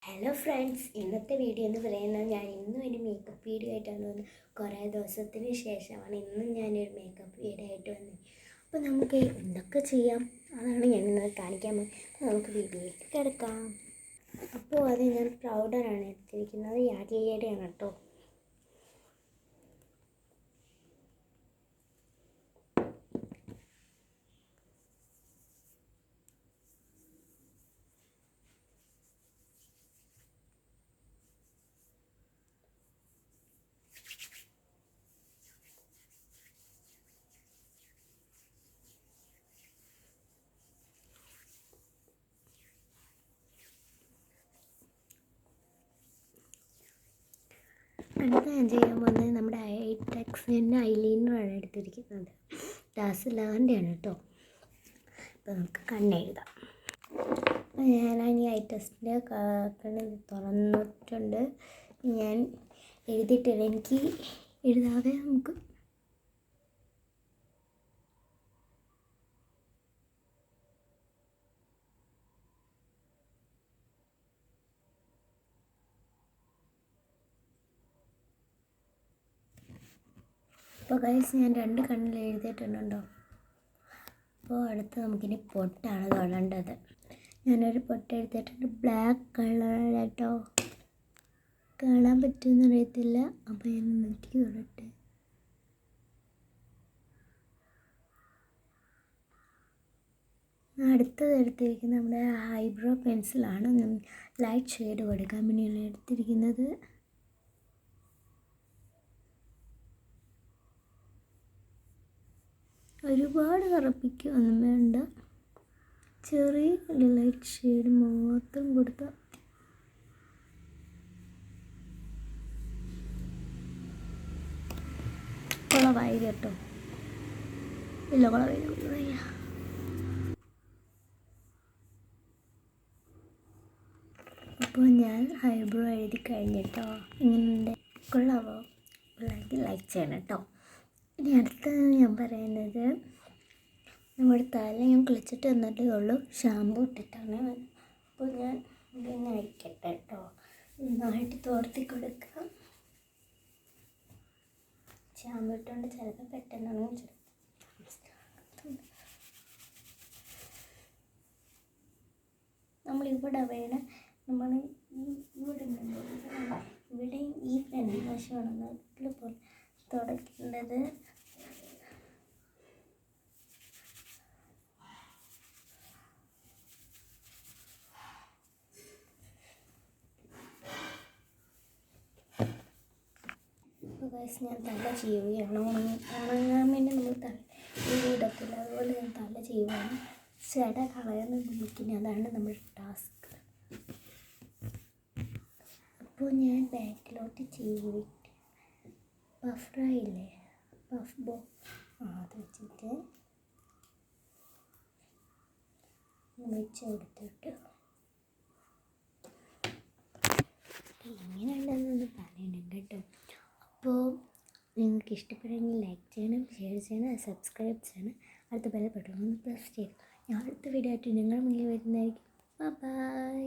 Hello friends, ഇന്നത്തെ video എന്ന് പറയുന്നത് ഞാൻ ഇന്നും ഒരു മേക്കപ്പ് വീഡിയോ ആയിട്ടാണ് വന്നത്. കുറേ ദിവസത്തിന് ശേഷമാണ് ഇന്നും ഞാനൊരു മേക്കപ്പ് വീഡിയോ ആയിട്ട് വന്നത്. അപ്പോൾ നമുക്ക് എന്തൊക്കെ ചെയ്യാം അതാണ് ഞാൻ ഇന്നത് കാണിക്കാൻ പോകുന്നത്. അപ്പോൾ നമുക്ക് വീഡിയോയിലേക്ക് കിടക്കാം. അപ്പോൾ അത് ഞാൻ പൗഡറാണ് എടുത്തിരിക്കുന്നത്, യാഗിയുടെയാണ് കേട്ടോ. അടുത്ത ഞാൻ ചെയ്യാൻ പോകുന്നത് നമ്മുടെ ഐടെക്സിൻ്റെ ഐലൈനറാണ് എടുത്തിരിക്കുന്നത്. ഡാസ്ലറിൻ്റെയാണ് കേട്ടോ. അപ്പോൾ നമുക്ക് കണ്ണെഴുതാം. അപ്പോൾ ഞാനാണ് ഐ ടെസ്റ്റിൻ്റെ കണ്ണ് തുറന്നിട്ടുണ്ട്. ഞാൻ എഴുതിയിട്ടില്ല, എനിക്ക് എഴുതാതെ നമുക്ക് അപ്പോൾ ഗൈസ് ഞാൻ 2 കണ്ണിൽ എഴുതിയിട്ടുണ്ടോ. അപ്പോൾ അടുത്ത് നമുക്കിനി പൊട്ടാണ് തൊടേണ്ടത്. ഞാനൊരു പൊട്ട് എടുത്തിട്ടുണ്ട്, ബ്ലാക്ക് കളർ കേട്ടോ. കാണാൻ പറ്റുമെന്ന് അറിയത്തില്ല, അപ്പോൾ ഞാൻ നോക്കി തൊടട്ടെ. അടുത്തത് എടുത്തിരിക്കുന്നത് നമ്മുടെ ഐബ്രോ പെൻസിലാണ്. ലൈറ്റ് ഷെയ്ഡ് കൊടുക്കാൻ വേണ്ടിയാണ് എടുത്തിരിക്കുന്നത്. ഒരുപാട് കറുപ്പിക്കൊന്നും വേണ്ട, ചെറിയ ലൈറ്റ് ഷെയ്ഡ് മാത്രം കൊടുത്താൽ കുളവായി കേട്ടോ. ഇല്ല, കുളവായി. അപ്പോൾ ഞാൻ ഐബ്രോ എഴുതി കഴിഞ്ഞിട്ടോ. ഇങ്ങനെ കൊള്ളാവോ? ലൈക്ക് ചെയ്യണം കേട്ടോ. ഇനി അടുത്തത് ഞാൻ പറയുന്നത്, നമ്മുടെ തല ഞാൻ കുളിച്ചിട്ട് വന്നിട്ടേ ഉള്ളൂ, ഷാമ്പു ഇട്ടിട്ടാണ്. അപ്പോൾ ഞാൻ ഇങ്ങനെ അഴിക്കട്ടെ കേട്ടോ. നന്നായിട്ട് തോർത്തി കൊടുക്കാം. ഷാമ്പു ഇട്ടുകൊണ്ട് ചിലപ്പോൾ പെട്ടെന്നാണ് നമ്മളിവിടെ വേണം, നമ്മൾ ഇവിടെയും ഈ ഫ്രണ്ട് വശമാണ് നല്ലപോലെ തുടയ്ക്കേണ്ടത്. ഞാൻ തല ചെയ്യുകയാണ്. ഉണങ്ങാൻ വേണ്ടി നമ്മൾ ഇടത്തില്ല, അതുപോലെ ഞാൻ തല ചെയ്യുകയാണ്. ചെട കളയാൻ വിളിക്കുന്നത്, അതാണ് നമ്മുടെ ടാസ്ക്. അപ്പോൾ ഞാൻ ബാക്കിലോട്ട് ചെയ്ത് പഫ് ഡ്രൈ ഇല്ലേ, പഫ് ബോ, അത് വെച്ചിട്ട് വെച്ച് കൊടുത്തിട്ട് എങ്ങനെയുണ്ടെന്നൊന്ന് പറയണം കേട്ടോ. അപ്പോൾ നിങ്ങൾക്ക് ഇഷ്ടപ്പെടുമെങ്കിൽ ലൈക്ക് ചെയ്യണം, ഷെയർ ചെയ്യണം, സബ്സ്ക്രൈബ് ചെയ്യണം. അടുത്ത ബെൽ ബട്ടൺ ഒന്ന് പ്രസ് ചെയ്യണം. ഞാൻ അടുത്ത വീഡിയോ ആയിട്ട് നിങ്ങളുടെ മുന്നിൽ വരുന്നതായിരിക്കും. ബൈ.